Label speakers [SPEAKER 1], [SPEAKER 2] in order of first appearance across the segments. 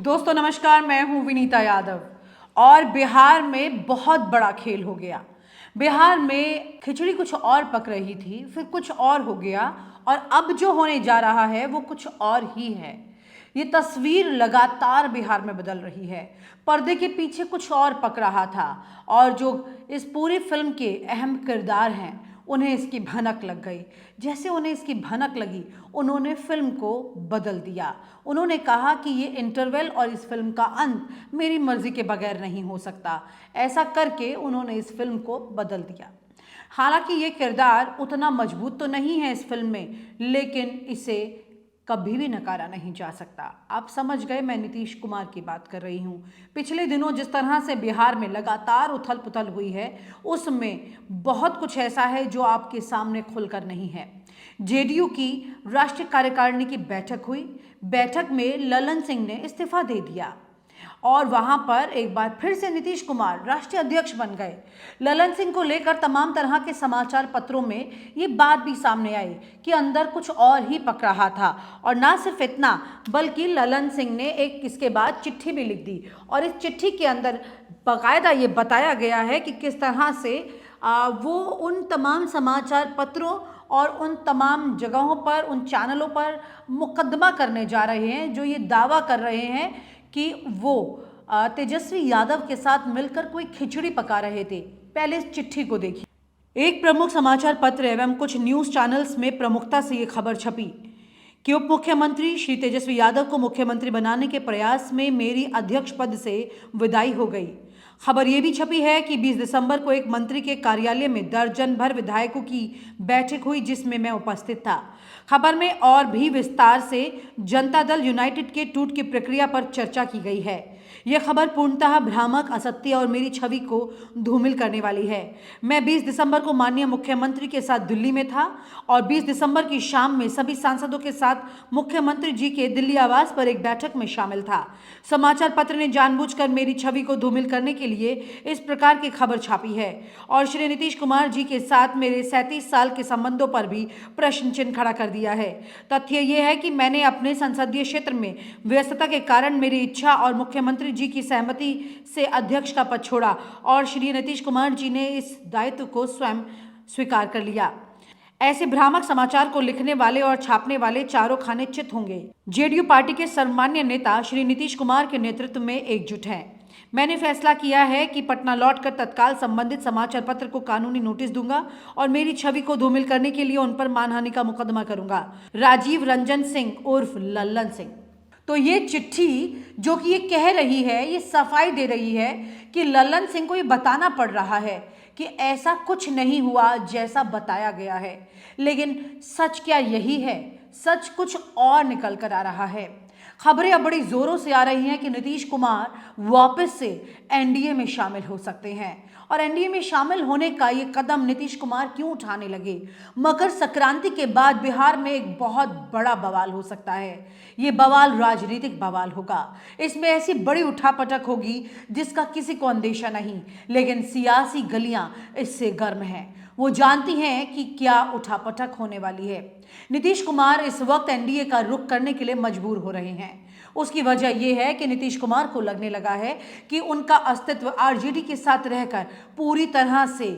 [SPEAKER 1] दोस्तों नमस्कार, मैं हूं विनीता यादव और बिहार में बहुत बड़ा खेल हो गया। बिहार में खिचड़ी कुछ और पक रही थी, फिर कुछ और हो गया और अब जो होने जा रहा है वो कुछ और ही है। ये तस्वीर लगातार बिहार में बदल रही है। पर्दे के पीछे कुछ और पक रहा था और जो इस पूरी फिल्म के अहम किरदार हैं उन्हें इसकी भनक लग गई। जैसे उन्हें इसकी भनक लगी, उन्होंने फिल्म को बदल दिया। उन्होंने कहा कि ये इंटरवल और इस फिल्म का अंत मेरी मर्जी के बगैर नहीं हो सकता। ऐसा करके उन्होंने इस फिल्म को बदल दिया। हालांकि ये किरदार उतना मजबूत तो नहीं है इस फिल्म में, लेकिन इसे कभी भी नकारा नहीं जा सकता। आप समझ गए, मैं नीतीश कुमार की बात कर रही हूँ। पिछले दिनों जिस तरह से बिहार में लगातार उथल पुथल हुई है, उसमें बहुत कुछ ऐसा है जो आपके सामने खुलकर नहीं है। जेडीयू की राष्ट्रीय कार्यकारिणी की बैठक हुई। बैठक में ललन सिंह ने इस्तीफा दे दिया और वहां पर एक बार फिर से नीतीश कुमार राष्ट्रीय अध्यक्ष बन गए। ललन सिंह को लेकर तमाम तरह के समाचार पत्रों में ये बात भी सामने आई कि अंदर कुछ और ही पक रहा था। और ना सिर्फ इतना, बल्कि ललन सिंह ने एक इसके बाद चिट्ठी भी लिख दी और इस चिट्ठी के अंदर बाकायदा ये बताया गया है कि किस तरह से वो उन तमाम समाचार पत्रों और उन तमाम जगहों पर, उन चैनलों पर मुकदमा करने जा रहे हैं जो ये दावा कर रहे हैं कि वो तेजस्वी यादव के साथ मिलकर कोई खिचड़ी पका रहे थे। पहले इस चिट्ठी को देखिए। एक प्रमुख समाचार पत्र एवं कुछ न्यूज चैनल्स में प्रमुखता से ये खबर छपी कि उप मुख्यमंत्री श्री तेजस्वी यादव को मुख्यमंत्री बनाने के प्रयास में मेरी अध्यक्ष पद से विदाई हो गई। खबर यह भी छपी है कि 20 दिसंबर को एक मंत्री के कार्यालय में दर्जन भर विधायकों की बैठक हुई जिसमें मैं उपस्थित था। खबर में और भी विस्तार से जनता दल यूनाइटेड के टूट की प्रक्रिया पर चर्चा की गई है। यह खबर पूर्णतः भ्रामक, असत्य और मेरी छवि को धूमिल करने वाली है। मैं 20 दिसंबर को माननीय मुख्यमंत्री के साथ दिल्ली में था और 20 दिसंबर की शाम में सभी सांसदों के साथ मुख्यमंत्री जी के दिल्ली आवास पर एक बैठक में शामिल था। समाचार पत्र ने जानबूझकर मेरी छवि को धूमिल करने के लिए इस प्रकार की खबर छापी है और श्री नीतीश कुमार जी के साथ मेरे 37 साल के संबंधों पर भी प्रश्न चिन्ह खड़ा कर दिया है। तथ्य यह है कि मैंने अपने संसदीय क्षेत्र में व्यस्तता के कारण मेरी इच्छा और मुख्यमंत्री जी की सहमति से अध्यक्ष का पद छोड़ा और श्री नीतीश कुमार जी ने इस दायित्व को स्वयं स्वीकार कर लिया। ऐसे भ्रामक समाचार को लिखने वाले और छापने वाले चारों खाने चित होंगे। जेडीयू पार्टी के सर्वमान्य नेता श्री नीतीश कुमार के नेतृत्व में एकजुट हैं। मैंने फैसला किया है कि पटना लौटकर तत्काल संबंधित समाचार पत्र को कानूनी नोटिस दूंगा और मेरी छवि को धूमिल करने के लिए उन पर मानहानि का मुकदमा करूंगा। राजीव रंजन सिंह उर्फ लल्लन सिंह। तो ये चिट्ठी जो कि ये कह रही है, ये सफाई दे रही है कि लल्लन सिंह को ये बताना पड़ रहा है कि ऐसा कुछ नहीं हुआ जैसा बताया गया है। लेकिन सच क्या यही है? सच कुछ और निकल कर आ रहा है। खबरें अब बड़ी जोरों से आ रही हैं कि नीतीश कुमार वापस से एनडीए में शामिल हो सकते हैं और एनडीए में शामिल होने का ये कदम नीतीश कुमार क्यों उठाने लगे? मकर संक्रांति के बाद बिहार में एक बहुत बड़ा बवाल हो सकता है। ये बवाल राजनीतिक बवाल होगा। इसमें ऐसी बड़ी उठापटक होगी जिसका किसी को अंदेशा नहीं, लेकिन सियासी गलियां इससे गर्म हैं। वो जानती हैं कि क्या उठापटक होने वाली है। नीतीश कुमार इस वक्त एनडीए का रुख करने के लिए मजबूर हो रहे हैं। उसकी वजह यह है कि नीतीश कुमार को लगने लगा है कि उनका अस्तित्व आरजेडी के साथ रहकर पूरी तरह से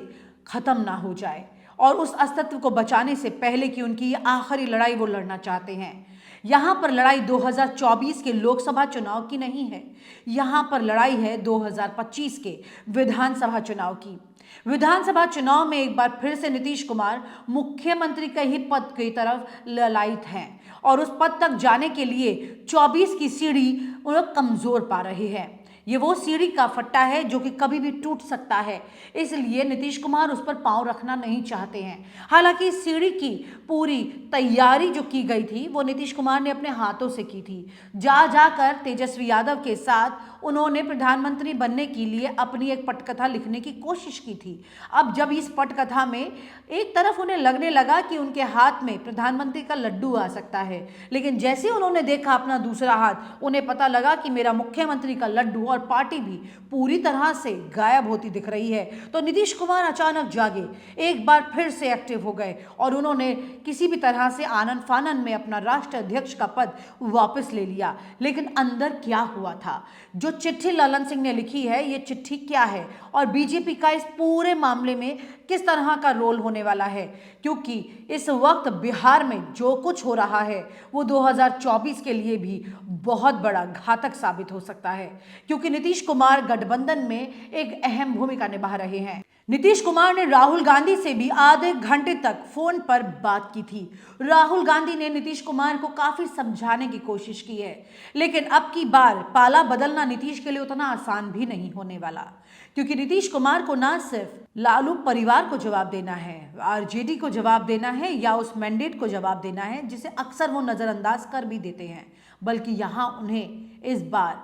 [SPEAKER 1] खत्म ना हो जाए और उस अस्तित्व को बचाने से पहले कि उनकी आखिरी लड़ाई वो लड़ना चाहते हैं। यहाँ पर लड़ाई 2024 के लोकसभा चुनाव की नहीं है, यहाँ पर लड़ाई है 2025 के विधानसभा चुनाव की। विधानसभा चुनाव में एक बार फिर से नीतीश कुमार मुख्यमंत्री के ही पद की तरफ ललायित हैं और उस पद तक जाने के लिए 24 की सीढ़ी वो कमजोर पा रहे हैं। ये वो सीढ़ी का फट्टा है जो कि कभी भी टूट सकता है, इसलिए नीतीश कुमार उस पर पांव रखना नहीं चाहते हैं। हालांकि इस सीढ़ी की पूरी तैयारी जो की गई थी वो नीतीश कुमार ने अपने हाथों से की थी। जा जाकर तेजस्वी यादव के साथ उन्होंने प्रधानमंत्री बनने के लिए अपनी एक पटकथा लिखने की कोशिश की थी। अब जब इस पटकथा में एक तरफ उन्हें लगने लगा कि उनके हाथ में प्रधानमंत्री का लड्डू आ सकता है, लेकिन जैसे उन्होंने देखा अपना दूसरा हाथ, उन्हें पता लगा कि मेरा मुख्यमंत्री का लड्डू और और पार्टी भी पूरी तरह से गायब होती दिख रही है, तो नीतीश कुमार अचानक जागे, एक बार फिर से एक्टिव हो गए और उन्होंने किसी भी तरह से आनन फानन में अपना राष्ट्रीय अध्यक्ष का पद वापस ले लिया। लेकिन अंदर क्या हुआ था, जो चिट्ठी ललन सिंह ने लिखी है, ये चिट्ठी क्या है और बीजेपी का इस पूरे मामले में किस तरह का रोल होने वाला है, क्योंकि इस वक्त बिहार में जो कुछ हो रहा है वो 2024 के लिए भी बहुत बड़ा घातक साबित हो सकता है, क्योंकि नीतीश कुमार गठबंधन में एक अहम भूमिका निभा रहे हैं। नीतीश कुमार ने राहुल गांधी से भी आधे घंटे तक फोन पर बात की थी। राहुल गांधी ने नीतीश कुमार को काफी समझाने की कोशिश की है, लेकिन अब की बार पाला बदलना नीतीश के लिए उतना आसान भी नहीं होने वाला, क्योंकि नीतीश कुमार को ना सिर्फ लालू परिवार को जवाब देना है, आरजेडी को जवाब देना है या उस मैंडेट को जवाब देना है जिसे अक्सर वो नजरअंदाज कर भी देते हैं, बल्कि यहाँ उन्हें इस बार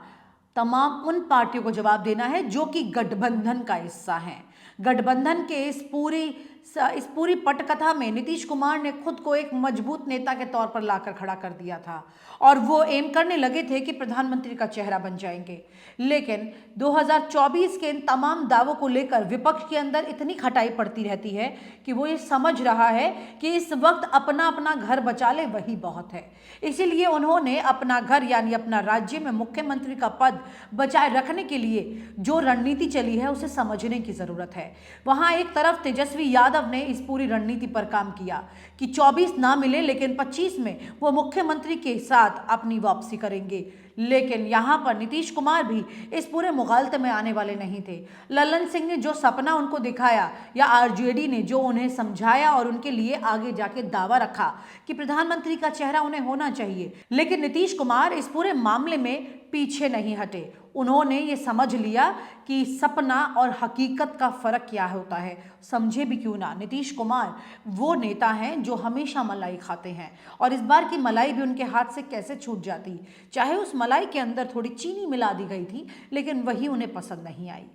[SPEAKER 1] तमाम उन पार्टियों को जवाब देना है जो कि गठबंधन का हिस्सा हैं। गठबंधन के इस पूरी पटकथा में नीतीश कुमार ने खुद को एक मजबूत नेता के तौर पर लाकर खड़ा कर दिया था और वो एम करने लगे थे कि प्रधानमंत्री का चेहरा बन जाएंगे। लेकिन 2024 के इन तमाम दावों को लेकर विपक्ष के अंदर इतनी खटाई पड़ती रहती है कि वो ये समझ रहा है कि इस वक्त अपना अपना घर बचा ले वही बहुत है। इसीलिए उन्होंने अपना घर यानी अपना राज्य में मुख्यमंत्री का पद बचाए रखने के लिए जो रणनीति चली है उसे समझने की जरूरत है। वहां एक तरफ तेजस्वी यादव ने इस पूरी रणनीति पर काम किया कि 24 ना मिले लेकिन 25 में वो मुख्यमंत्री के साथ अपनी वापसी करेंगे, लेकिन यहां पर नीतीश कुमार भी इस पूरे मुगालते में आने वाले नहीं थे। ललन सिंह ने जो सपना उनको दिखाया या आरजेडी ने जो उन्हें समझाया और उनके लिए आगे जाके दावा रखा कि प्रधानमंत्री का चेहरा उन्हें होना चाहिए, लेकिन नीतीश कुमार इस पूरे मामले में पीछे नहीं हटे। उन्होंने ये समझ लिया कि सपना और हकीकत का फर्क क्या होता है। समझे भी क्यों ना, नीतीश कुमार वो नेता हैं जो हमेशा मलाई खाते हैं और इस बार की मलाई भी उनके हाथ से कैसे छूट जाती, चाहे उस मलाई के अंदर थोड़ी चीनी मिला दी गई थी, लेकिन वही उन्हें पसंद नहीं आई।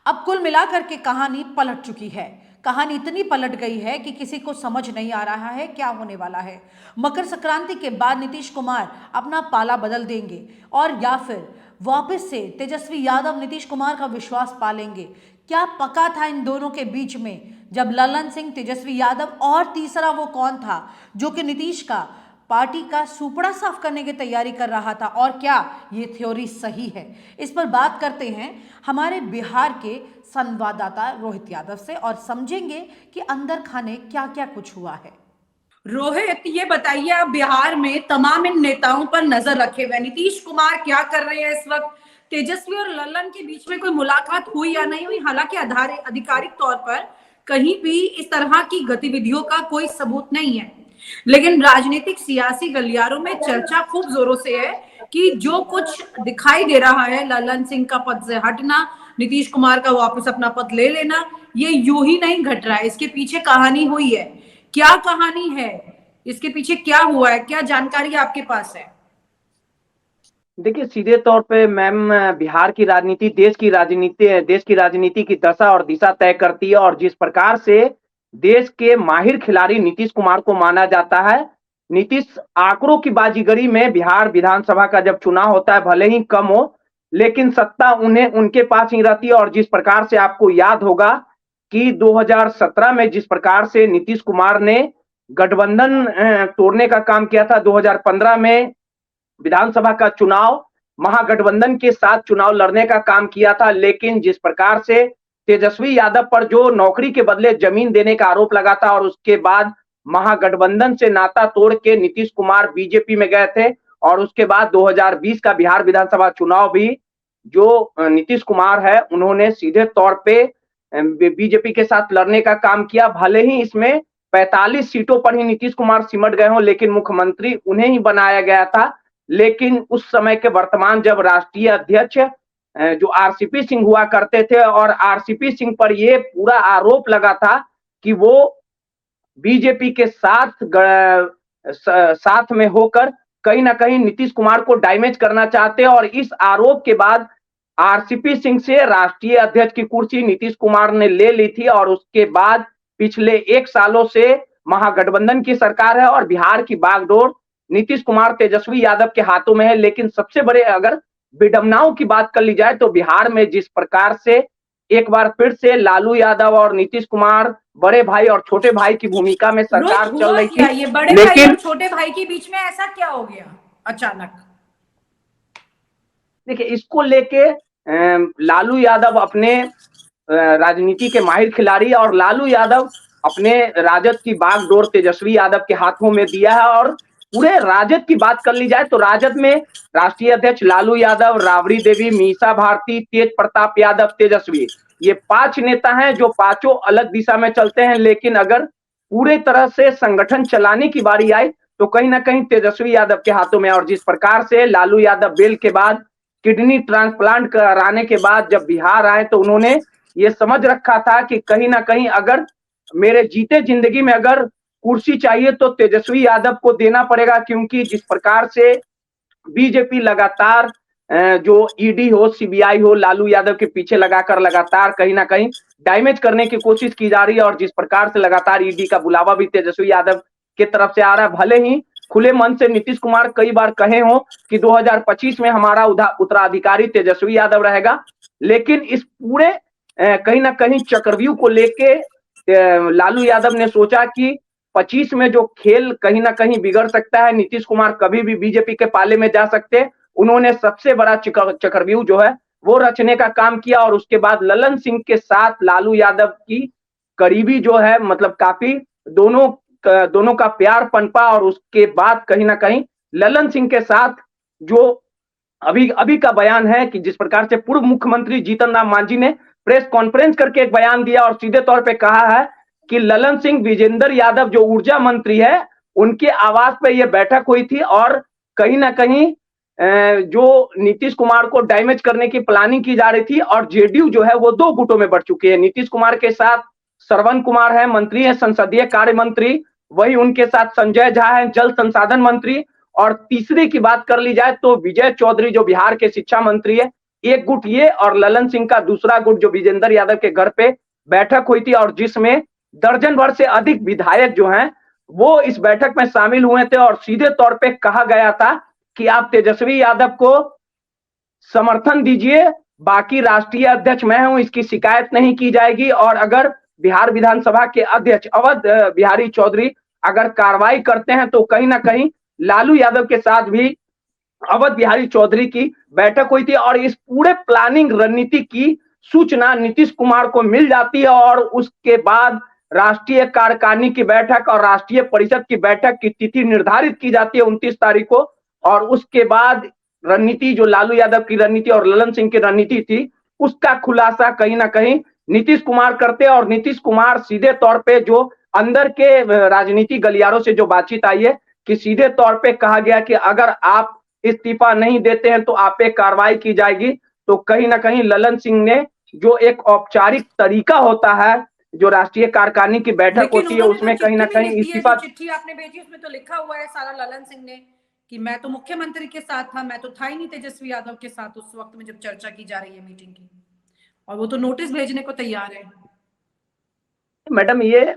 [SPEAKER 1] अब कुल मिलाकर के कहानी पलट चुकी है। कहानी इतनी पलट गई है कि किसी को समझ नहीं आ रहा है क्या होने वाला है। मकर संक्रांति के बाद नीतीश कुमार अपना पाला बदल देंगे और या फिर वापस से तेजस्वी यादव नीतीश कुमार का विश्वास पालेंगे। क्या पका था इन दोनों के बीच में जब ललन सिंह, तेजस्वी यादव और तीसरा वो कौन था जो कि नीतीश का पार्टी का सुपड़ा साफ करने की तैयारी कर रहा था, और क्या ये थ्योरी सही है? इस पर बात करते हैं हमारे बिहार के संवाददाता रोहित यादव से और समझेंगे कि अंदर खाने क्या क्या कुछ हुआ है।
[SPEAKER 2] रोहित, ये बताइए, आप बिहार में तमाम इन नेताओं पर नजर रखे हुए, नीतीश कुमार क्या कर रहे हैं इस वक्त? तेजस्वी और ललन के बीच में कोई मुलाकात हुई या नहीं हुई? हालांकि आधिकारिक तौर पर कहीं भी इस तरह की गतिविधियों का कोई सबूत नहीं है, लेकिन राजनीतिक सियासी गलियारों में चर्चा खूब जोरों से है कि जो कुछ दिखाई दे रहा है, ललन सिंह का पद से हटना, नीतीश कुमार का वापस अपना पद ले लेना, ये यूं ही नहीं घट रहा है। इसके पीछे कहानी हुई है। क्या कहानी है, इसके पीछे क्या हुआ है, क्या जानकारी आपके पास है?
[SPEAKER 3] देखिए, सीधे तौर पे मैम, बिहार की राजनीति देश की राजनीति की दशा और दिशा तय करती है और जिस प्रकार से देश के माहिर खिलाड़ी नीतीश कुमार को माना जाता है, नीतीश आंकड़ों की बाजीगरी में बिहार विधानसभा का जब चुनाव होता है, भले ही कम हो लेकिन सत्ता उनके पास ही रहती है। और जिस प्रकार से आपको याद होगा कि 2017 में जिस प्रकार से नीतीश कुमार ने गठबंधन तोड़ने का काम किया था, 2015 में विधानसभा का चुनाव महागठबंधन के साथ चुनाव लड़ने का काम किया था, लेकिन जिस प्रकार से तेजस्वी यादव पर जो नौकरी के बदले जमीन देने का आरोप लगा था और उसके बाद महागठबंधन से नाता तोड़ के नीतीश कुमार बीजेपी में गए थे और उसके बाद 2020 का बिहार विधानसभा चुनाव भी जो नीतीश कुमार है उन्होंने सीधे तौर पे बीजेपी के साथ लड़ने का काम किया। भले ही इसमें 45 सीटों पर ही नीतीश कुमार सिमट गए हों, लेकिन मुख्यमंत्री उन्हें ही बनाया गया था। लेकिन उस समय के वर्तमान जब राष्ट्रीय अध्यक्ष जो आरसीपी सिंह हुआ करते थे और आरसीपी सिंह पर यह पूरा आरोप लगा था कि वो बीजेपी के साथ में होकर कहीं ना कहीं नीतीश कुमार को डैमेज करना चाहते हैं, और इस आरोप के बाद आरसीपी सिंह से राष्ट्रीय अध्यक्ष की कुर्सी नीतीश कुमार ने ले ली थी और उसके बाद पिछले 1 सालों से महागठबंधन की सरकार है और बिहार की बागडोर नीतीश कुमार, तेजस्वी यादव के हाथों में है। लेकिन सबसे बड़े अगर विडंबनाओं की बात कर ली जाए तो बिहार में जिस प्रकार से एक बार फिर से लालू यादव और नीतीश कुमार बड़े भाई और छोटे भाई की भूमिका में
[SPEAKER 2] रोहित
[SPEAKER 3] सरकार चल
[SPEAKER 2] हुआ
[SPEAKER 3] रही
[SPEAKER 2] क्या,
[SPEAKER 3] थी,
[SPEAKER 2] ये बड़े भाई और
[SPEAKER 3] लेकिन
[SPEAKER 2] छोटे भाई के बीच में ऐसा क्या हो गया अचानक?
[SPEAKER 3] देखिए इसको लेके लालू यादव अपने राजनीति के माहिर खिलाड़ी और लालू यादव अपने राजद की बागडोर तेजस्वी यादव के हाथों में दिया है। और पूरे राजद की बात कर ली जाए तो राजद में राष्ट्रीय अध्यक्ष लालू यादव, राबड़ी देवी, मीसा भारती, तेज प्रताप यादव, तेजस्वी, ये 5 नेता हैं जो पांचों अलग दिशा में चलते हैं। लेकिन अगर पूरे तरह से संगठन चलाने की बारी आए तो कहीं ना कहीं तेजस्वी यादव के हाथों में। और जिस प्रकार से लालू यादव बेल के बाद किडनी ट्रांसप्लांट कराने के बाद जब बिहार आए तो उन्होंने ये समझ रखा था कि कहीं ना कहीं अगर मेरे जीते जिंदगी में अगर कुर्सी चाहिए तो तेजस्वी यादव को देना पड़ेगा, क्योंकि जिस प्रकार से बीजेपी लगातार जो ईडी हो, सीबीआई हो, लालू यादव के पीछे लगाकर लगातार कहीं ना कहीं डैमेज करने की कोशिश की जा रही है। और जिस प्रकार से लगातार ईडी का बुलावा भी तेजस्वी यादव की तरफ से आ रहा है, भले ही खुले मन से नीतीश कुमार कई बार कहे हो कि 2025 में हमारा उत्तराधिकारी तेजस्वी यादव रहेगा, लेकिन इस पूरे कहीं ना कहीं चक्रव्यूह को लेके लालू यादव ने सोचा कि 25 में जो खेल कहीं ना कहीं बिगड़ सकता है, नीतीश कुमार कभी भी बीजेपी के पाले में जा सकते हैं। उन्होंने सबसे बड़ा चक्रव्यूह जो है वो रचने का काम किया। और उसके बाद ललन सिंह के साथ लालू यादव की करीबी जो है, मतलब काफी दोनों का प्यार पनपा। और उसके बाद कहीं ना कहीं ललन सिंह के साथ जो अभी अभी का बयान है कि जिस प्रकार से पूर्व मुख्यमंत्री जीतन राम मांझी ने प्रेस कॉन्फ्रेंस करके एक बयान दिया और सीधे तौर पे कहा है कि ललन सिंह विजेंद्र यादव जो ऊर्जा मंत्री है उनके आवास पे ये बैठक हुई थी। और कहीं ना कहीं जो नीतीश कुमार को डैमेज करने की प्लानिंग की जा रही थी। और जेडीयू जो है वो 2 गुटों में बढ़ चुकी है। नीतीश कुमार के साथ श्रवण कुमार है, मंत्री है, संसदीय कार्य मंत्री, वही उनके साथ संजय झा है, जल संसाधन मंत्री। और तीसरी की बात कर ली जाए तो विजय चौधरी जो बिहार के शिक्षा मंत्री है, एक गुट ये, और ललन सिंह का दूसरा गुट जो विजेंद्र यादव के घर पे बैठक हुई थी और जिसमें दर्जन भर से अधिक विधायक जो हैं वो इस बैठक में शामिल हुए थे। और सीधे तौर पे कहा गया था कि आप तेजस्वी यादव को समर्थन दीजिए, बाकी राष्ट्रीय अध्यक्ष मैं हूं, इसकी शिकायत नहीं की जाएगी। और अगर बिहार विधानसभा के अध्यक्ष अवध बिहारी चौधरी अगर कार्रवाई करते हैं तो कहीं ना कहीं लालू यादव के साथ भी अवध बिहारी चौधरी की बैठक हुई थी। और इस पूरे प्लानिंग रणनीति की सूचना नीतीश कुमार को मिल जाती है। और उसके बाद राष्ट्रीय कार्यकारिणी की बैठक और राष्ट्रीय परिषद की बैठक की तिथि निर्धारित की जाती है 29 तारीख को। और उसके बाद रणनीति जो लालू यादव की रणनीति और ललन सिंह की रणनीति थी उसका खुलासा कहीं ना कहीं नीतीश कुमार करते। और नीतीश कुमार सीधे तौर पे जो अंदर के राजनीति गलियारों से जो बातचीत आई है कि सीधे तौर पे कहा गया कि अगर आप इस्तीफा नहीं देते हैं तो आप पे कार्रवाई की जाएगी। तो कहीं ना कहीं ललन सिंह ने जो एक औपचारिक तरीका होता है जो राष्ट्रीय कार्यकारिणी की बैठक होती है उसमें कहीं ना कहीं इस्तीफा,
[SPEAKER 2] चिट्ठी आपने भेजी उसमें तो लिखा हुआ है सारा ललन सिंह ने कि मैं तो मुख्यमंत्री के साथ था, मैं तो था ही नहीं तेजस्वी यादव के साथ उस वक्त में जब चर्चा की जा रही है मीटिंग की, और वो तो नोटिस भेजने को तैयार है।
[SPEAKER 3] मैडम ये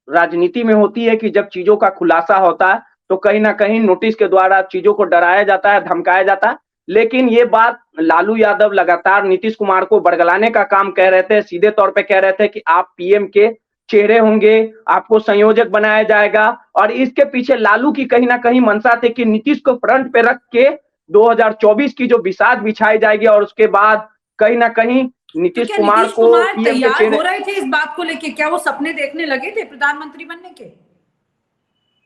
[SPEAKER 3] राजनीति में होती है कि जब चीजों का खुलासा होता है तो कहीं ना कहीं नोटिस के द्वारा चीजों को डराया जाता है, धमकाया जाता है। लेकिन ये बात लालू यादव लगातार नीतीश कुमार को बरगलाने का काम कह रहे थे। सीधे तौर पे कह रहे थे कि आप पीएम के चेहरे होंगे, आपको संयोजक बनाया जाएगा। और इसके पीछे लालू की कहीं ना कहीं मंशा थी कि नीतीश को फ्रंट पे रख के 2024 की जो बिसात बिछाई जाएगी और उसके बाद कहीं ना कहीं नीतीश कुमार को
[SPEAKER 2] तैयार हो रहे थे इस बात को लेके, क्या वो सपने देखने लगे थे प्रधानमंत्री बनने के?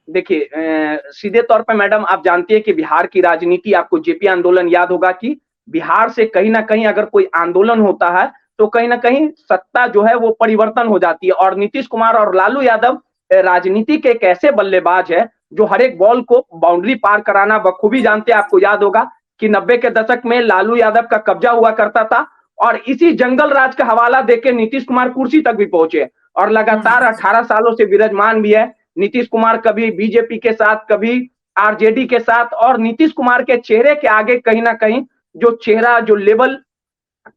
[SPEAKER 3] देखिए सीधे तौर पे मैडम आप जानती है कि बिहार की राजनीति, आपको जेपी आंदोलन याद होगा कि बिहार से कहीं ना कहीं अगर कोई आंदोलन होता है तो कहीं ना कहीं सत्ता जो है वो परिवर्तन हो जाती है। और नीतीश कुमार और लालू यादव राजनीति के एक ऐसे बल्लेबाज है जो हर एक बॉल को बाउंड्री पार कराना बखूबी जानते हैं। आपको याद होगा कि 90 के दशक में लालू यादव का कब्जा हुआ करता था और इसी जंगल राज का हवाला देके नीतीश कुमार कुर्सी तक भी पहुंचे और लगातार 18 सालों से विराजमान भी है। नीतीश कुमार कभी बीजेपी के साथ, कभी आरजेडी के साथ। और नीतीश कुमार के चेहरे के आगे कहीं ना कहीं जो चेहरा, जो लेवल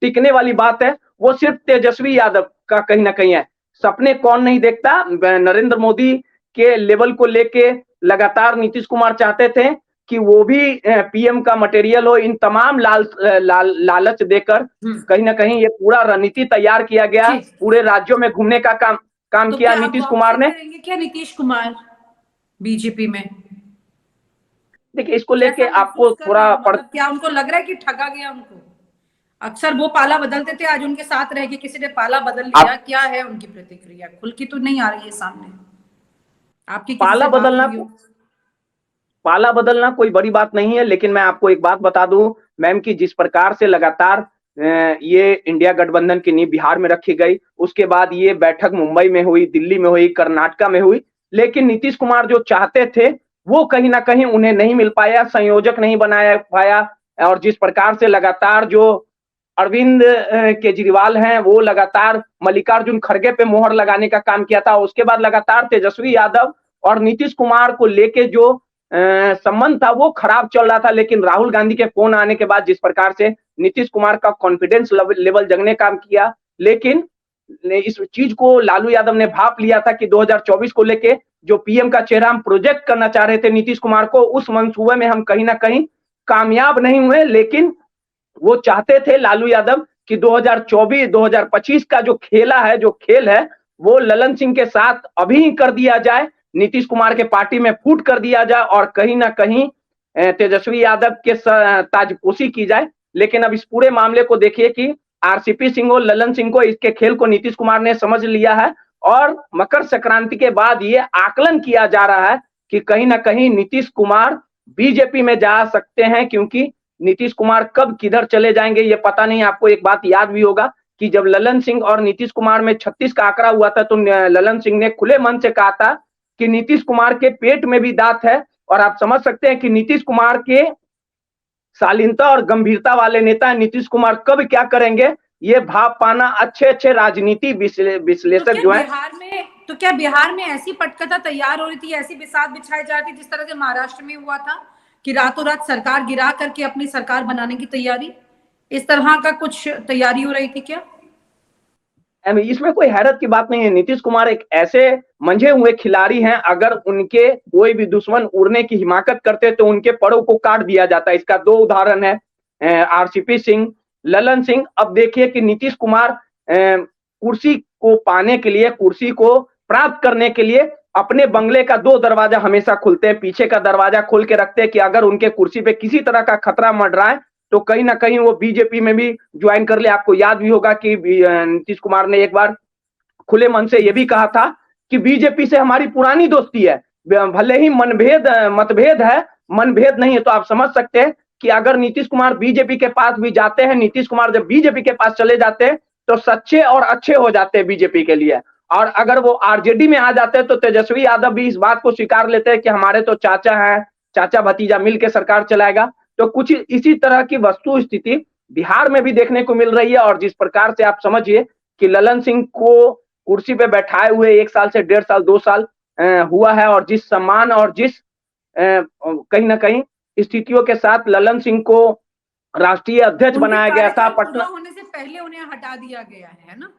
[SPEAKER 3] टिकने वाली बात है वो सिर्फ तेजस्वी यादव का कहीं ना कहीं है। सपने कौन नहीं देखता। नरेंद्र मोदी के लेवल को लेके लगातार नीतीश कुमार चाहते थे कि वो भी पीएम का मटेरियल हो। इन तमाम लालच देकर कहीं ना कहीं ये पूरा रणनीति तैयार किया गया,
[SPEAKER 2] जी।
[SPEAKER 3] पूरे राज्यों में घूमने का काम
[SPEAKER 2] तो
[SPEAKER 3] किया
[SPEAKER 2] क्या अब
[SPEAKER 3] नीतीश
[SPEAKER 2] वापसी
[SPEAKER 3] कुमार ने।
[SPEAKER 2] करेंगे क्या नीतीश कुमार बीजेपी में?
[SPEAKER 3] देखिए, इसको लेके
[SPEAKER 2] कैसा
[SPEAKER 3] आपको
[SPEAKER 2] महसूस कर रहे
[SPEAKER 3] थोड़ा
[SPEAKER 2] हैं, मतलब क्या उनको लग रहा है कि ठगा गया उनको? अक्सर वो पाला बदलते थे, आज उनके साथ रह के किसी ने पाला बदल लिया।
[SPEAKER 3] आप
[SPEAKER 2] क्या है उनकी प्रतिक्रिया? खुल की तो नहीं आ रही है सामने। आपकी किसी
[SPEAKER 3] पाला
[SPEAKER 2] से बात
[SPEAKER 3] बदलना
[SPEAKER 2] हुई हो?
[SPEAKER 3] पाला बदलना कोई बड़ी बात नहीं है, लेकिन मैं आपको एक बात बता दूं मैम कि जिस प्रकार से लगातार ये इंडिया गठबंधन की नींव बिहार में रखी गई, उसके बाद ये बैठक मुंबई में हुई, दिल्ली में हुई, कर्नाटका में हुई, लेकिन नीतीश कुमार जो चाहते थे वो कहीं ना कहीं उन्हें नहीं मिल पाया, संयोजक नहीं बनाया पाया। और जिस प्रकार से लगातार जो अरविंद केजरीवाल हैं वो लगातार मल्लिकार्जुन खड़गे पे मोहर लगाने का काम किया था, उसके बाद लगातार तेजस्वी यादव और नीतीश कुमार को लेके जो संबंध था वो खराब चल रहा था। लेकिन राहुल गांधी के फोन आने के बाद जिस प्रकार से नीतीश कुमार का कॉन्फिडेंस लेवल जगने काम किया, लेकिन इस चीज को लालू यादव ने भाप लिया था कि 2024 को लेके जो पीएम का चेहरा हम प्रोजेक्ट करना चाह रहे थे नीतीश कुमार को, उस मंसूबे में हम कहीं ना कहीं कामयाब नहीं हुए। लेकिन वो चाहते थे लालू यादव कि 2024-2025 का जो खेल है वो ललन सिंह के साथ अभी ही कर दिया जाए, नीतीश कुमार के पार्टी में फूट कर दिया जाए और कहीं ना कहीं तेजस्वी यादव के ताजपोशी की जाए। लेकिन अब इस पूरे मामले को देखिए कि आरसीपी सिंह और ललन सिंह को, इसके खेल को नीतीश कुमार ने समझ लिया है और मकर संक्रांति के बाद ये आकलन किया जा रहा है कि कहीं ना कहीं नीतीश कुमार बीजेपी में जा सकते हैं, क्योंकि नीतीश कुमार कब किधर चले जाएंगे ये पता नहीं। आपको एक बात याद भी होगा कि जब ललन सिंह और नीतीश कुमार में 36 का आंकड़ा हुआ था तो ललन सिंह ने खुले मन से कहा था कि नीतीश कुमार के पेट में भी दांत है। और आप समझ सकते हैं कि नीतीश कुमार के शालीनता और गंभीरता वाले नेता नीतीश कुमार कब क्या करेंगे ये भाप पाना अच्छे राजनीति विश्लेषक जो है।
[SPEAKER 2] तो क्या बिहार में ऐसी पटकथा तैयार हो रही थी, ऐसी बिसात बिछाई जा रही थी जिस तरह से महाराष्ट्र में हुआ था कि रातों रात सरकार गिरा करके अपनी सरकार बनाने की तैयारी, इस तरह का कुछ तैयारी हो रही थी क्या?
[SPEAKER 3] इसमें कोई हैरत की बात नहीं है। नीतीश कुमार एक ऐसे मंझे हुए खिलाड़ी हैं, अगर उनके कोई भी दुश्मन उड़ने की हिमाकत करते तो उनके पड़ों को काट दिया जाता। इसका दो उदाहरण है, आरसीपी सिंह, ललन सिंह। अब देखिए कि नीतीश कुमार कुर्सी को पाने के लिए, कुर्सी को प्राप्त करने के लिए अपने बंगले का दो दरवाजा हमेशा खुलते हैं, पीछे का दरवाजा खोल के रखते हैं कि अगर उनके कुर्सी पे किसी तरह का खतरा मंडराए तो कहीं ना कहीं वो बीजेपी में भी ज्वाइन कर ले। आपको याद भी होगा कि नीतीश कुमार ने एक बार खुले मन से ये भी कहा था कि बीजेपी से हमारी पुरानी दोस्ती है, भले ही मतभेद है, मनभेद नहीं है। तो आप समझ सकते हैं कि अगर नीतीश कुमार बीजेपी के पास भी जाते हैं, नीतीश कुमार जब बीजेपी के पास चले जाते हैं तो सच्चे और अच्छे हो जाते हैं बीजेपी के लिए। और अगर वो आरजेडी में आ जाते हैं तो तेजस्वी यादव भी इस बात को स्वीकार लेते हैं कि हमारे तो चाचा हैं, चाचा भतीजा मिल के सरकार चलाएगा। तो कुछ इसी तरह की वस्तु स्थिति बिहार में भी देखने को मिल रही है। और जिस प्रकार से आप समझिए कि ललन सिंह को कुर्सी पे बैठाए हुए 1 साल से 1.5 साल 2 साल हुआ है, और जिस सम्मान और जिस कहीं ना कहीं स्थितियों के साथ ललन सिंह को राष्ट्रीय अध्यक्ष बनाया गया था,
[SPEAKER 2] पटना होने से पहले उन्हें हटा दिया गया है ना?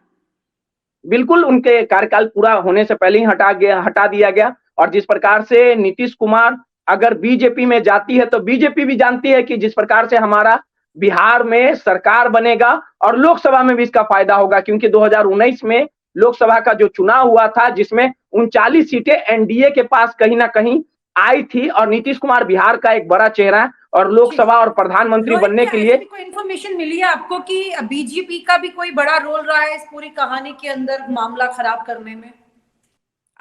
[SPEAKER 3] बिल्कुल, उनके कार्यकाल पूरा होने से पहले ही हटा दिया गया। और जिस प्रकार से नीतीश कुमार अगर बीजेपी में जाती है तो बीजेपी भी जानती है कि जिस प्रकार से हमारा बिहार में सरकार बनेगा और लोकसभा में भी इसका फायदा होगा, क्योंकि 2019 में लोकसभा का जो चुनाव हुआ था जिसमें 39 सीटें एनडीए के पास कहीं ना कहीं आई थी, और नीतीश कुमार बिहार का एक बड़ा चेहरा है और लोकसभा और प्रधानमंत्री बनने के लिए।
[SPEAKER 2] कोई इन्फॉर्मेशन मिली है आपको कि बीजेपी का भी कोई बड़ा रोल रहा है इस पूरी कहानी के अंदर, मामला खराब करने में?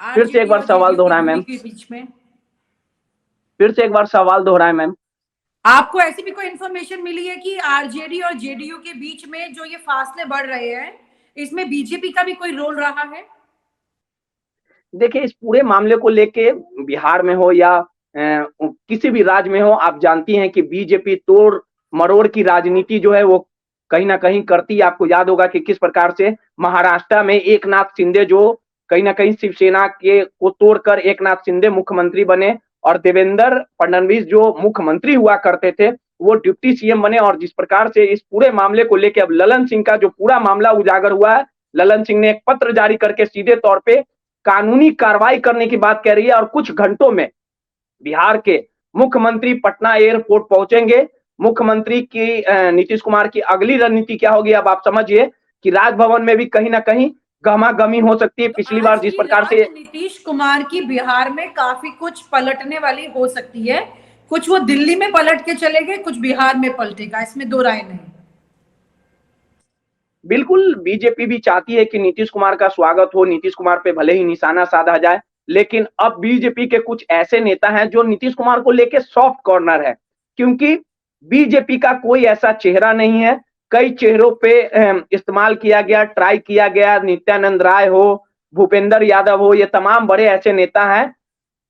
[SPEAKER 3] फिर से एक बार सवाल दोहराएं मैम, फिर से एक बार सवाल दोहराएं मैम।
[SPEAKER 2] आपको ऐसी भी कोई इन्फॉर्मेशन मिली है कि आरजेडी और जेडीयू के बीच में जो ये फासले बढ़ रहे हैं, इसमें बीजेपी का भी कोई रोल रहा है?
[SPEAKER 3] देखिए, इस पूरे मामले को लेके बिहार में हो या किसी भी राज्य में हो, आप जानती हैं कि बीजेपी तोड़ मरोड़ की राजनीति जो है वो कहीं ना कहीं करती है। आपको याद होगा कि किस प्रकार से महाराष्ट्र में एकनाथ शिंदे जो कहीं ना कहीं शिवसेना के को तोड़कर एकनाथ शिंदे मुख्यमंत्री बने, और देवेंद्र फडणवीस जो मुख्यमंत्री हुआ करते थे वो डिप्टी सीएम बने। और जिस प्रकार से इस पूरे मामले को लेकर अब ललन सिंह का जो पूरा मामला उजागर हुआ है, ललन सिंह ने एक पत्र जारी करके सीधे तौर पे कानूनी कार्रवाई करने की बात कह रही है। और कुछ घंटों में बिहार के मुख्यमंत्री पटना एयरपोर्ट पहुंचेंगे। मुख्यमंत्री की नीतीश कुमार की अगली रणनीति क्या होगी, अब आप समझिए कि राजभवन में भी कहीं ना कहीं गहमा-गहमी हो सकती है।
[SPEAKER 2] तो
[SPEAKER 3] पिछली
[SPEAKER 2] आज
[SPEAKER 3] बार जिस प्रकार
[SPEAKER 2] फिलहाल
[SPEAKER 3] से
[SPEAKER 2] नीतीश कुमार की बिहार में काफी कुछ पलटने वाली हो सकती है। कुछ वो दिल्ली में पलट के चले गए, कुछ बिहार में पलटेगा, इसमें दो राय नहीं।
[SPEAKER 3] बिल्कुल बीजेपी भी चाहती है कि नीतीश कुमार का स्वागत हो, नीतीश कुमार पे भले ही निशाना साधा जाए, लेकिन अब बीजेपी के कुछ ऐसे नेता हैं जो नीतीश कुमार को लेके सॉफ्ट कॉर्नर है, क्योंकि बीजेपी का कोई ऐसा चेहरा नहीं है। कई चेहरों पे इस्तेमाल किया गया, ट्राई किया गया, नित्यानंद राय हो, भूपेंद्र यादव हो, ये तमाम बड़े ऐसे नेता हैं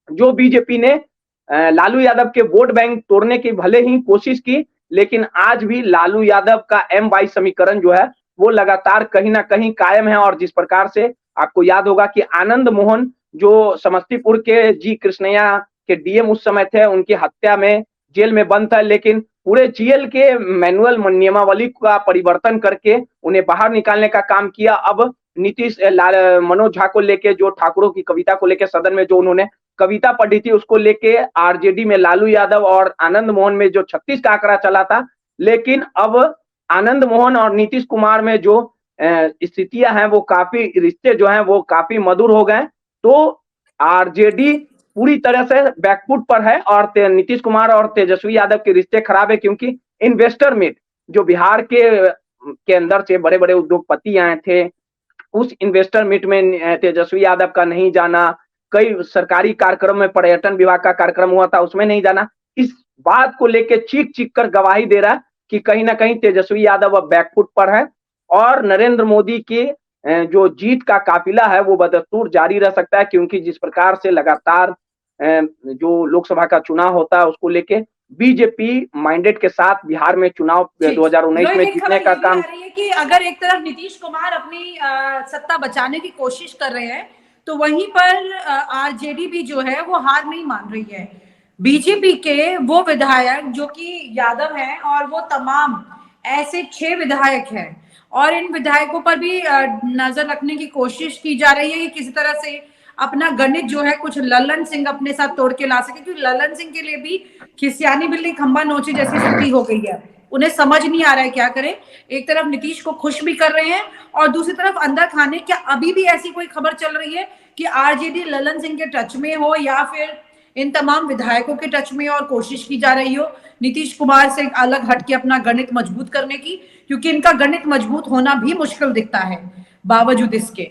[SPEAKER 3] जो बीजेपी ने लालू यादव के वोट बैंक तोड़ने की भले ही कोशिश की, लेकिन आज भी लालू यादव का M22 समीकरण जो है वो लगातार कहीं ना कहीं कायम है। और जिस प्रकार से आपको याद होगा कि आनंद मोहन जो समस्तीपुर के जी कृष्णैया के डीएम उस समय थे, उनकी हत्या में जेल में बंद था, लेकिन पूरे जेल के मैनुअल नियमावली का परिवर्तन करके उन्हें बाहर निकालने का काम किया। अब मनोज झा को लेके, जो ठाकुरों की कविता को लेके सदन में जो उन्होंने कविता पढ़ी थी, उसको लेके आरजेडी में लालू यादव और आनंद मोहन में जो 36 का आंकड़ा चला था, लेकिन अब आनंद मोहन और नीतीश कुमार में जो स्थितियां हैं वो काफी, रिश्ते जो हैं वो काफी मधुर हो गए। तो आरजेडी पूरी तरह से बैकफुट पर है और नीतीश कुमार और तेजस्वी यादव के रिश्ते खराब है, क्योंकि इन्वेस्टर मीट जो बिहार के अंदर से बड़े बड़े उद्योगपति आए थे, उस इन्वेस्टर मीट में तेजस्वी यादव का नहीं जाना, कई सरकारी कार्यक्रम में पर्यटन विभाग का कार्यक्रम हुआ था उसमें नहीं जाना, इस बात को लेके चीख चीख कर गवाही दे रहा है कि कहीं ना कहीं तेजस्वी यादव अब बैकफुट पर है और नरेंद्र मोदी की जो जीत का काफिला है वो बदस्तूर जारी रह सकता है, क्योंकि जिस प्रकार से लगातार जो लोकसभा का चुनाव होता है उसको लेके बीजेपी माइंडेड के साथ बिहार में चुनाव 2019 में जीतने का काम।
[SPEAKER 2] कि अगर एक तरफ नीतीश कुमार अपनी सत्ता बचाने की कोशिश कर रहे हैं, तो वहीं पर आरजेडी भी जो है वो हार नहीं मान रही है। बीजेपी के वो विधायक जो कि यादव हैं और वो तमाम ऐसे 6 विधायक हैं, और इन विधायकों पर भी नजर रखने की कोशिश की जा रही है कि किसी तरह से अपना गणित जो है कुछ लल्लन सिंह अपने साथ तोड़ के ला सके, क्योंकि लल्लन सिंह के लिए भी खिसियानी बिल्ली खंबा नोची जैसी स्थिति हो गई है। उन्हें समझ नहीं आ रहा है क्या करें। एक तरफ नीतीश को खुश भी कर रहे हैं और दूसरी तरफ अंदर खाने, क्या अभी भी ऐसी कोई खबर चल रही है कि आरजेडी लल्लन सिंह के टच में हो या फिर इन तमाम विधायकों के टच में और कोशिश की जा रही हो नीतीश कुमार से अलग हट के अपना गणित मजबूत करने की, क्योंकि इनका गणित मजबूत होना भी मुश्किल दिखता है बावजूद इसके।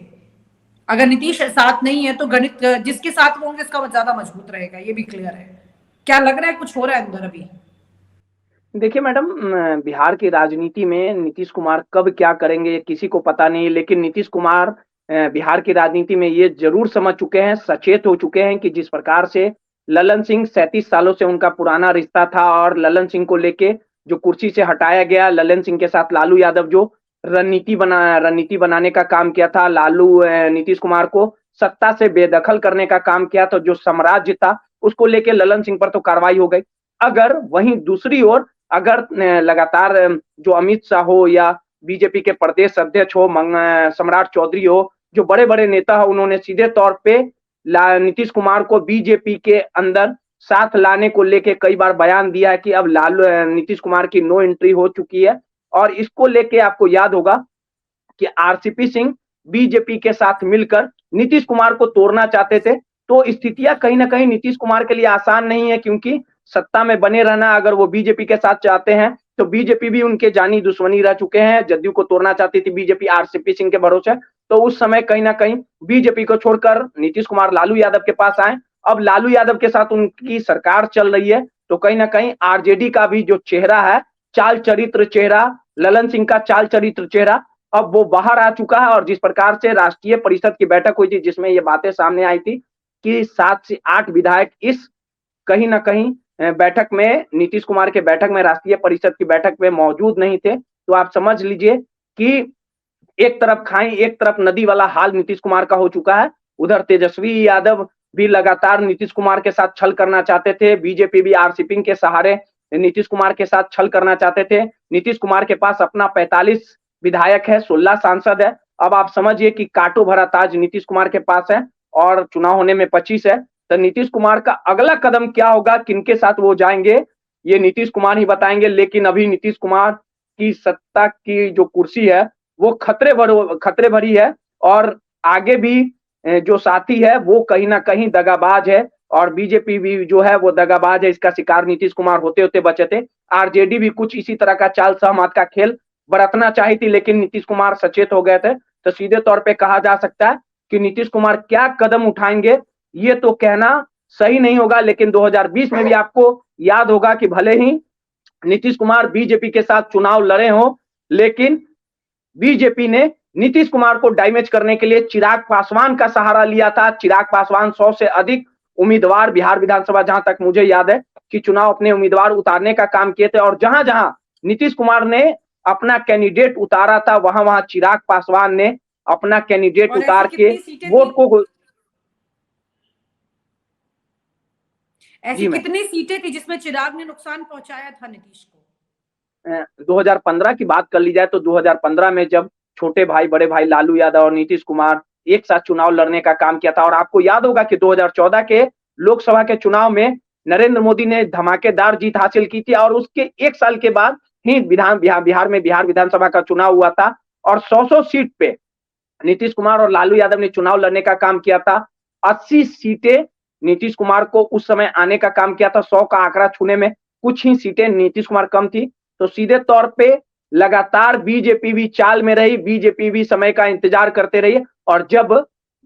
[SPEAKER 2] अगर नीतीश साथ नहीं है तो गणित जिसके साथ होंगे इसका ज्यादा मजबूत रहेगा, ये भी क्लियर है। क्या लग रहा है कुछ हो रहा है अंदर अभी?
[SPEAKER 3] देखिए मैडम, बिहार की राजनीति में नीतीश कुमार कब क्या करेंगे ये किसी को पता नहीं, लेकिन नीतीश कुमार बिहार की राजनीति में ये जरूर समझ चुके हैं, सचेत हो चुके हैं कि जिस प्रकार से ललन सिंह 37 सालों से उनका पुराना रिश्ता था और ललन सिंह को लेके जो कुर्सी से हटाया गया, ललन सिंह के साथ लालू यादव जो रणनीति बनाने का काम किया था, लालू नीतीश कुमार को सत्ता से बेदखल करने का काम किया, तो जो साम्राज्य था उसको लेके ललन सिंह पर तो कार्रवाई हो गई। अगर वहीं दूसरी ओर अगर लगातार जो अमित शाह हो या बीजेपी के प्रदेश अध्यक्ष हो सम्राट चौधरी हो, जो बड़े बड़े नेता हो, उन्होंने सीधे तौर पे नीतीश कुमार को बीजेपी के अंदर साथ लाने को लेके कई बार बयान दिया है कि अब नीतीश कुमार की नो एंट्री हो चुकी है। और इसको लेके आपको याद होगा कि आरसीपी सिंह बीजेपी के साथ मिलकर नीतीश कुमार को तोड़ना चाहते थे। तो स्थितियां कहीं ना कहीं नीतीश कुमार के लिए आसान नहीं है, क्योंकि सत्ता में बने रहना अगर वो बीजेपी के साथ चाहते हैं तो बीजेपी भी उनके जानी दुश्मनी रह चुके हैं। जदयू को तोड़ना चाहती थी बीजेपी आरसीपी सिंह के भरोसे, तो उस समय कहीं ना कहीं बीजेपी को छोड़कर नीतीश कुमार लालू यादव के पास आए। अब लालू यादव के साथ उनकी सरकार चल रही है, तो कहीं ना कहीं आरजेडी का भी जो चेहरा है, चाल चरित्र चेहरा, ललन सिंह का चाल चरित्र चेहरा अब वो बाहर आ चुका है। और जिस प्रकार से राष्ट्रीय परिषद की बैठक हुई थी जिसमें ये बातें सामने आई थी कि 7 से 8 विधायक इस कहीं ना कहीं बैठक में, नीतीश कुमार के बैठक में, राष्ट्रीय परिषद की बैठक में मौजूद नहीं थे, तो आप समझ लीजिए कि एक तरफ खाई एक तरफ नदी वाला हाल नीतीश कुमार का हो चुका है। उधर तेजस्वी यादव भी लगातार नीतीश कुमार के साथ छल करना चाहते थे, बीजेपी भी आरसीपी के सहारे नीतीश कुमार के साथ छल करना चाहते थे। नीतीश कुमार के पास अपना 45 विधायक है, 16 सांसद है। अब आप समझिए कि कांटो भरा ताज नीतीश कुमार के पास है और चुनाव होने में 25 है। तो नीतीश कुमार का अगला कदम क्या होगा, किनके साथ वो जाएंगे, ये नीतीश कुमार ही बताएंगे। लेकिन अभी नीतीश कुमार की सत्ता की जो कुर्सी है वो खतरे भरी है, और आगे भी जो साथी है वो कहीं ना कहीं दगाबाज है, और बीजेपी भी जो है वो दगाबाज है। इसका शिकार नीतीश कुमार होते होते बचे थे। आरजेडी भी कुछ इसी तरह का चाल सहमत का खेल बरतना चाही थी, लेकिन नीतीश कुमार सचेत हो गए थे। तो सीधे तौर पे कहा जा सकता है कि नीतीश कुमार क्या कदम उठाएंगे ये तो कहना सही नहीं होगा। लेकिन 2020 में भी आपको याद होगा कि भले ही नीतीश कुमार बीजेपी के साथ चुनाव लड़े हों, लेकिन बीजेपी ने नीतीश कुमार को डैमेज करने के लिए चिराग पासवान का सहारा लिया था। चिराग पासवान 100 से अधिक उम्मीदवार बिहार विधानसभा, जहां तक मुझे याद है कि चुनाव अपने उम्मीदवार उतारने का काम किए थे, और जहां जहां नीतीश कुमार ने अपना कैंडिडेट उतारा था वहां वहां चिराग पासवान ने अपना कैंडिडेट
[SPEAKER 2] और
[SPEAKER 3] उतार
[SPEAKER 2] ऐसी
[SPEAKER 3] के
[SPEAKER 2] कितनी सीटें
[SPEAKER 3] वोट को
[SPEAKER 2] ऐसी कितनी सीटें थी जिसमें चिराग ने नुकसान पहुंचाया था नीतीश को?
[SPEAKER 3] 2015 की बात कर ली जाए तो 2015 में जब छोटे भाई बड़े भाई लालू यादव और नीतीश कुमार एक साथ चुनाव लड़ने का काम किया था, और आपको याद होगा कि 2014 के लोकसभा के चुनाव में नरेंद्र मोदी ने धमाकेदार जीत हासिल की थी, और उसके एक साल के बाद ही बिहार विधानसभा का चुनाव हुआ था, और 100 सीट पे नीतीश कुमार और लालू यादव ने चुनाव लड़ने का काम किया था। 80 सीटें नीतीश कुमार को उस समय आने का काम किया था। 100 का आंकड़ा छूने में कुछ ही सीटें नीतीश कुमार कम थी। तो सीधे तौर पे लगातार बीजेपी भी चाल में रही, बीजेपी भी समय का इंतजार करते रही, और जब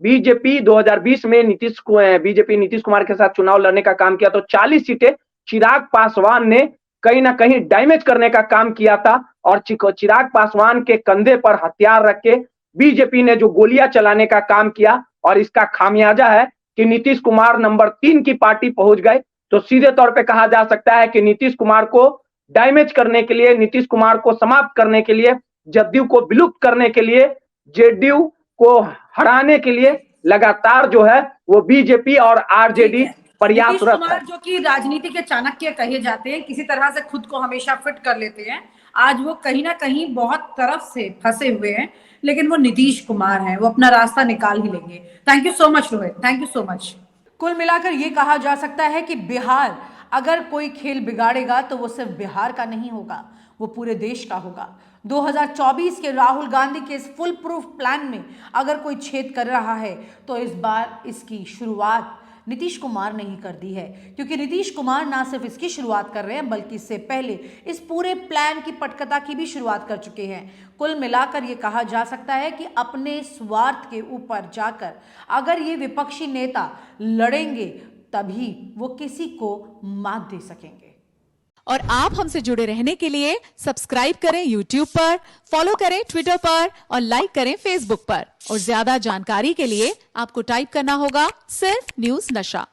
[SPEAKER 3] बीजेपी 2020 में नीतीश कुमार के साथ चुनाव लड़ने का काम किया तो 40 सीटें चिराग पासवान ने कहीं ना कहीं डैमेज करने का काम किया था, और चिराग पासवान के कंधे पर हथियार रख के बीजेपी ने जो गोलियां चलाने का काम किया, और इसका खामियाजा है कि नीतीश कुमार नंबर 3 की पार्टी पहुंच गए। तो सीधे तौर पे कहा जा सकता है कि नीतीश कुमार को डैमेज करने के लिए, नीतीश कुमार को समाप्त करने के लिए, जदयू को विलुप्त करने के लिए, जेडीयू को हराने के लिए लगातार जो है वो बीजेपी और आरजेडी प्रयासरत है।
[SPEAKER 2] जो कि राजनीति के चाणक्य कहे जाते हैं, किसी तरह से खुद को हमेशा फिट कर लेते हैं, आज वो कहीं ना कहीं बहुत तरफ से फंसे हुए हैं, लेकिन वो नीतीश कुमार हैं, वो अपना रास्ता निकाल ही लेंगे। Thank you so much Rohit, thank you so much.
[SPEAKER 1] कुल मिलाकर ये कहा जा सकता है कि बिहार अगर कोई खेल बिगाड़ेगा तो वो सिर्फ बिहार का नहीं होगा, वो पूरे देश का होगा। 2024 के राहुल गांधी के इस फुल प्रूफ प्लान में अगर कोई छेद कर रहा है तो इस बार इसकी शुरुआत नीतीश कुमार ने ही कर दी है, क्योंकि नीतीश कुमार ना सिर्फ इसकी शुरुआत कर रहे हैं बल्कि इससे पहले इस पूरे प्लान की पटकथा की भी शुरुआत कर चुके हैं। कुल मिलाकर ये कहा जा सकता है कि अपने स्वार्थ के ऊपर जाकर अगर ये विपक्षी नेता लड़ेंगे तभी वो किसी को मात दे सकेंगे।
[SPEAKER 4] और आप हमसे जुड़े रहने के लिए सब्सक्राइब करें YouTube पर, फॉलो करें Twitter पर और लाइक करें Facebook पर। और ज्यादा जानकारी के लिए आपको टाइप करना होगा सिर्फ न्यूज़ नशा।